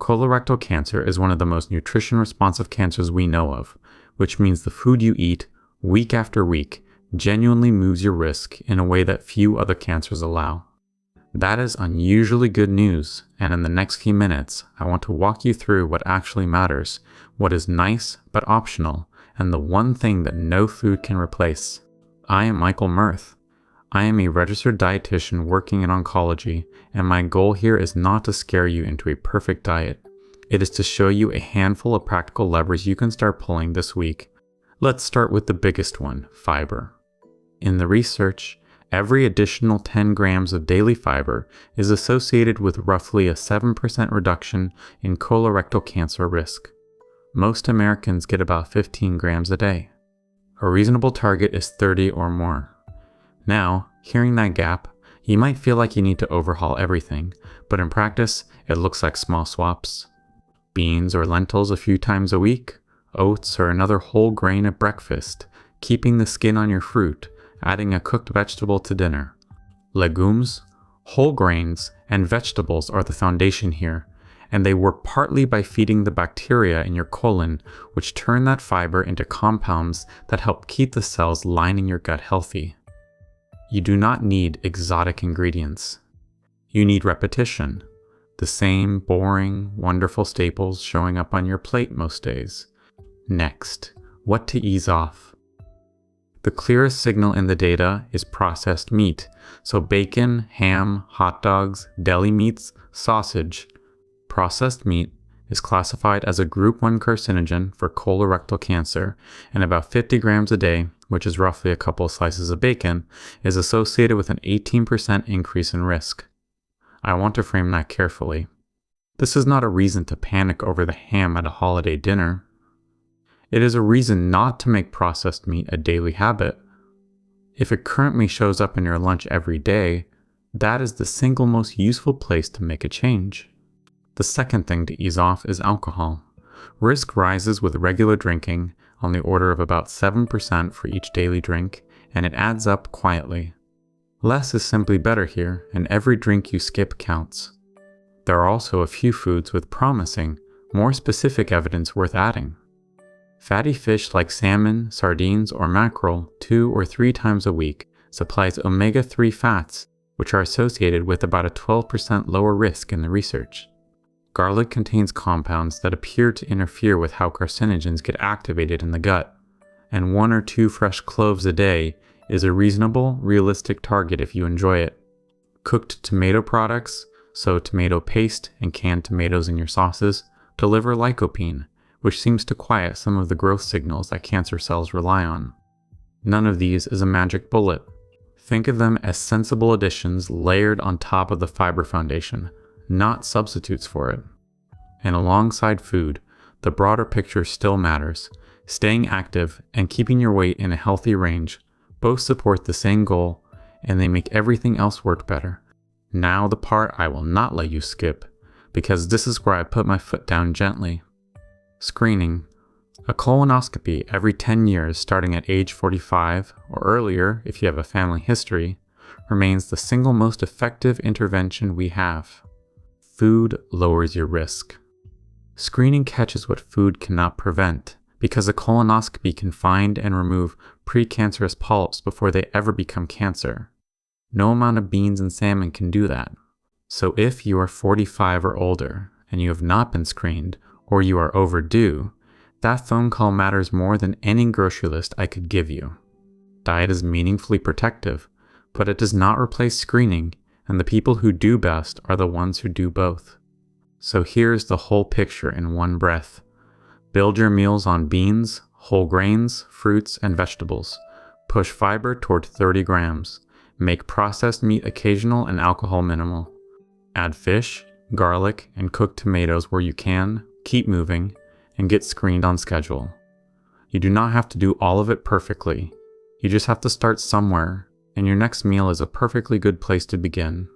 Colorectal cancer is one of the most nutrition-responsive cancers we know of, which means the food you eat, week after week, genuinely moves your risk in a way that few other cancers allow. That is unusually good news, and in the next few minutes, I want to walk you through what actually matters, what is nice but optional, and the one thing that no food can replace. I am Michael Mirth. I am a registered dietitian working in oncology, and my goal here is not to scare you into a perfect diet. It is to show you a handful of practical levers you can start pulling this week. Let's start with the biggest one, fiber. In the research, every additional 10 grams of daily fiber is associated with roughly a 7% reduction in colorectal cancer risk. Most Americans get about 15 grams a day. A reasonable target is 30 or more. Now, hearing that gap, you might feel like you need to overhaul everything, but in practice, it looks like small swaps. Beans or lentils a few times a week, oats or another whole grain at breakfast, keeping the skin on your fruit, adding a cooked vegetable to dinner. Legumes, whole grains, and vegetables are the foundation here, and they work partly by feeding the bacteria in your colon, which turn that fiber into compounds that help keep the cells lining your gut healthy. You do not need exotic ingredients. You need repetition, the same boring, wonderful staples showing up on your plate most days. Next, what to ease off. The clearest signal in the data is processed meat, so bacon, ham, hot dogs, deli meats, sausage. Processed meat is classified as a Group 1 carcinogen for colorectal cancer, and about 50 grams a day, which is roughly a couple of slices of bacon, is associated with an 18% increase in risk. I want to frame that carefully. This is not a reason to panic over the ham at a holiday dinner. It is a reason not to make processed meat a daily habit. If it currently shows up in your lunch every day, that is the single most useful place to make a change. The second thing to ease off is alcohol. Risk rises with regular drinking, on the order of about 7% for each daily drink, and it adds up quietly. Less is simply better here, and every drink you skip counts. There are also a few foods with promising, more specific evidence worth adding. Fatty fish like salmon, sardines, or mackerel 2 or 3 times a week supplies omega-3 fats, which are associated with about a 12% lower risk in the research. Garlic contains compounds that appear to interfere with how carcinogens get activated in the gut, and 1 or 2 fresh cloves a day is a reasonable, realistic target if you enjoy it. Cooked tomato products, so tomato paste and canned tomatoes in your sauces, deliver lycopene, which seems to quiet some of the growth signals that cancer cells rely on. None of these is a magic bullet. Think of them as sensible additions layered on top of the fiber foundation, not substitutes for it. And alongside food, the broader picture still matters. Staying active and keeping your weight in a healthy range both support the same goal, and they make everything else work better. Now the part I will not let you skip, because this is where I put my foot down gently. Screening. A colonoscopy every 10 years starting at age 45 or earlier if you have a family history remains the single most effective intervention we have. Food lowers your risk. Screening catches what food cannot prevent, because a colonoscopy can find and remove precancerous polyps before they ever become cancer. No amount of beans and salmon can do that. So if you are 45 or older and you have not been screened, or you are overdue, that phone call matters more than any grocery list I could give you. Diet is meaningfully protective, but it does not replace screening, and the people who do best are the ones who do both. So here's the whole picture in one breath. Build your meals on beans, whole grains, fruits, and vegetables. Push fiber toward 30 grams. Make processed meat occasional and alcohol minimal. Add fish, garlic, and cooked tomatoes where you can, keep moving, and get screened on schedule. You do not have to do all of it perfectly. You just have to start somewhere, and your next meal is a perfectly good place to begin.